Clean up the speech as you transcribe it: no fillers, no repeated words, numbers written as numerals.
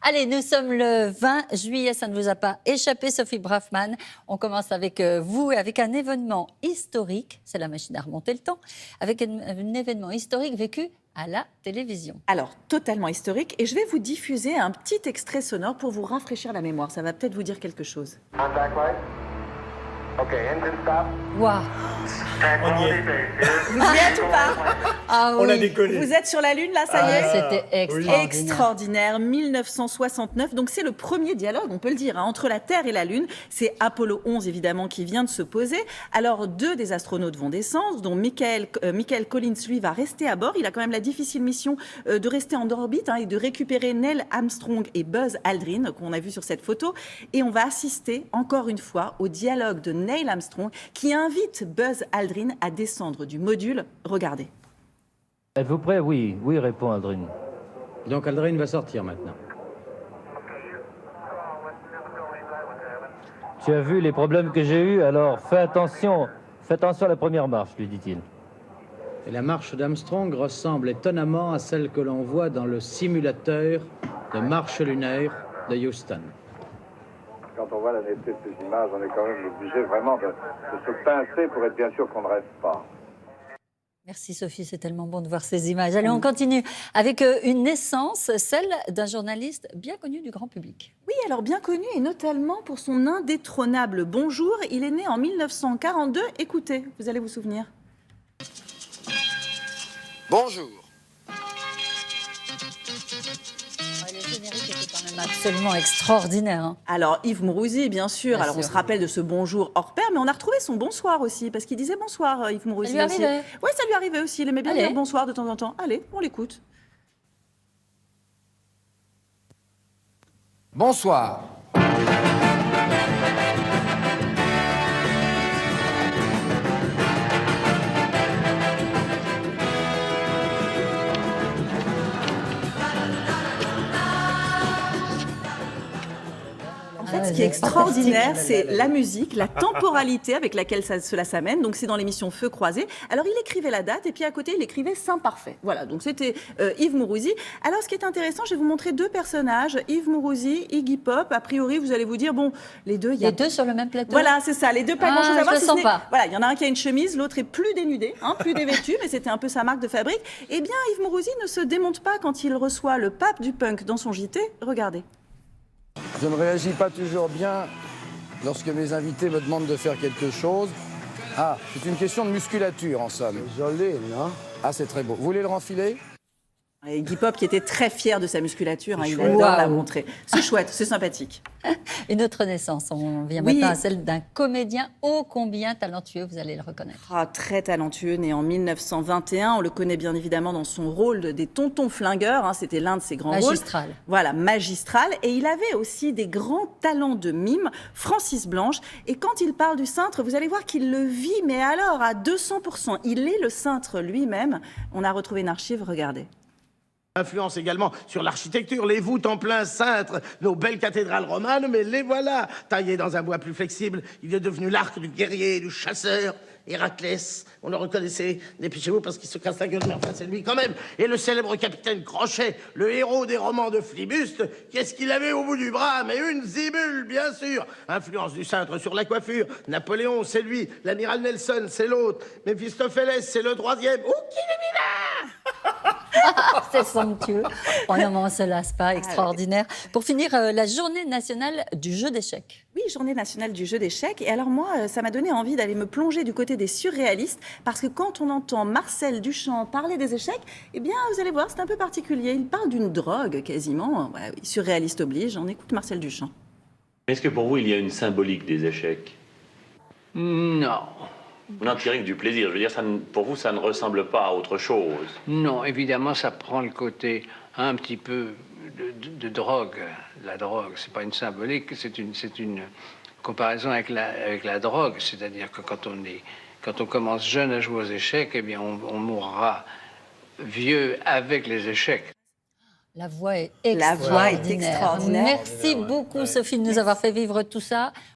Allez, nous sommes le 20 juillet, ça ne vous a pas échappé, Sophie Braffman. On commence avec vous et avec un événement historique, c'est la machine à remonter le temps, avec un événement historique vécu à la télévision. Alors, totalement historique, et je vais vous diffuser un petit extrait sonore pour vous rafraîchir la mémoire. Ça va peut-être vous dire quelque chose. Contact light. Okay, engine stop. Waouh. Vous y êtes ou pas? Ah On oui. a décollé. Vous êtes sur la Lune, là, ça y est? C'était extraordinaire. Extraordinaire, 1969. Donc c'est le premier dialogue, on peut le dire, hein, entre la Terre et la Lune. C'est Apollo 11, évidemment, qui vient de se poser. Alors, 2 des astronautes vont descendre, dont Michael Collins, lui, va rester à bord. Il a quand même la difficile mission de rester en orbite et de récupérer Neil Armstrong et Buzz Aldrin, qu'on a vu sur cette photo. Et on va assister, encore une fois, au dialogue de Neil Armstrong, qui invite Buzz Aldrin à descendre du module. Regardez. Êtes-vous prêt? Oui, oui, répond Aldrin. Donc Aldrin va sortir maintenant. Tu as vu les problèmes que j'ai eus, alors fais attention à la première marche, lui dit-il. Et la marche d'Armstrong ressemble étonnamment à celle que l'on voit dans le simulateur de marche lunaire de Houston. Quand on voit la netteté de ces images, on est quand même obligé vraiment de se pincer pour être bien sûr qu'on ne rêve pas. Merci Sophie, c'est tellement bon de voir ces images. Allez, on continue avec une naissance, celle d'un journaliste bien connu du grand public. Oui, alors bien connu et notamment pour son indétrônable bonjour. Il est né en 1942. Écoutez, vous allez vous souvenir. Bonjour. Le générique était quand même absolument extraordinaire. Hein. Alors Yves Mourouzi, bien sûr. Bien Alors on sûr. se rappelle de ce bonjour hors pair, mais on a retrouvé son bonsoir aussi, parce qu'il disait bonsoir, Yves Mourouzi. Ça lui aussi. arrivait. Oui, ça lui arrivait aussi. Il aimait bien Allez. dire bonsoir de temps en temps. Allez, on l'écoute. Bonsoir. En fait, Ah, ce qui est c'est extraordinaire, fantastique. c'est la musique, la temporalité avec laquelle cela s'amène. Donc, c'est dans l'émission Feu croisé. Alors, il écrivait la date et puis à côté, il écrivait Saint Parfait. Voilà, donc c'était Yves Mourouzi. Alors, ce qui est intéressant, je vais vous montrer 2 personnages, Yves Mourouzi, Iggy Pop. A priori, vous allez vous dire, bon, les deux, il y a... Les deux sur le même plateau. Voilà, c'est ça, les deux, pas Ah, grand-chose à je voir. le si sens ce n'est- pas. Voilà, il y en a un qui a une chemise, l'autre est plus dénudé, plus dévêtu, mais c'était un peu sa marque de fabrique. Eh bien, Yves Mourouzi ne se démonte pas quand il reçoit le pape du punk dans son JT. Regardez. Je ne réagis pas toujours bien lorsque mes invités me demandent de faire quelque chose. Ah, c'est une question de musculature en somme. Joli, non? Ah, c'est très beau. Vous voulez le renfiler? Et Iggy Pop qui était très fier de sa musculature, il chouette. adore la Waouh. montrer. C'est chouette, c'est sympathique. Une autre naissance, on vient Oui. maintenant à celle d'un comédien ô combien talentueux, vous allez le reconnaître. Ah, très talentueux, né en 1921. On le connaît bien évidemment dans son rôle des tontons flingueurs. C'était l'un de ses grands Magistral. rôles. Voilà, magistral. Et il avait aussi des grands talents de mime, Francis Blanche. Et quand il parle du cintre, vous allez voir qu'il le vit, mais alors à 200%. Il est le cintre lui-même. On a retrouvé une archive, regardez. Influence également sur l'architecture, les voûtes en plein cintre, nos belles cathédrales romanes, mais les voilà, taillées dans un bois plus flexible. Il est devenu l'arc du guerrier, du chasseur. Héraclès, on le reconnaissait, dépêchez-vous parce qu'il se casse la gueule, mais enfin c'est lui quand même. Et le célèbre capitaine Crochet, le héros des romans de Flibuste, qu'est-ce qu'il avait au bout du bras? Mais une zibule, bien sûr. Influence du cintre sur la coiffure. Napoléon, c'est lui. L'amiral Nelson, c'est l'autre. Méphistophélès, c'est le 3e. Oh, qui est C'est somptueux. Oh non, mais on ne se lasse pas, extraordinaire. Pour finir, la journée nationale du jeu d'échecs. Oui, journée nationale du jeu d'échecs. Et alors moi, ça m'a donné envie d'aller me plonger du côté des surréalistes, parce que quand on entend Marcel Duchamp parler des échecs, eh bien, vous allez voir, c'est un peu particulier. Il parle d'une drogue, quasiment. Ouais, oui, surréaliste oblige. On écoute Marcel Duchamp. Est-ce que pour vous, il y a une symbolique des échecs? Non, Vous n'en tirez que du plaisir. Je veux dire, pour vous, ça ne ressemble pas à autre chose. non, évidemment, ça prend le côté un petit peu de drogue. La drogue, c'est pas une symbolique, c'est une comparaison avec la drogue. C'est-à-dire que quand on commence jeune à jouer aux échecs, eh bien, on mourra vieux avec les échecs. La voix est La extraordinaire. voix est extraordinaire. Merci beaucoup, Sophie, de nous avoir fait vivre tout ça.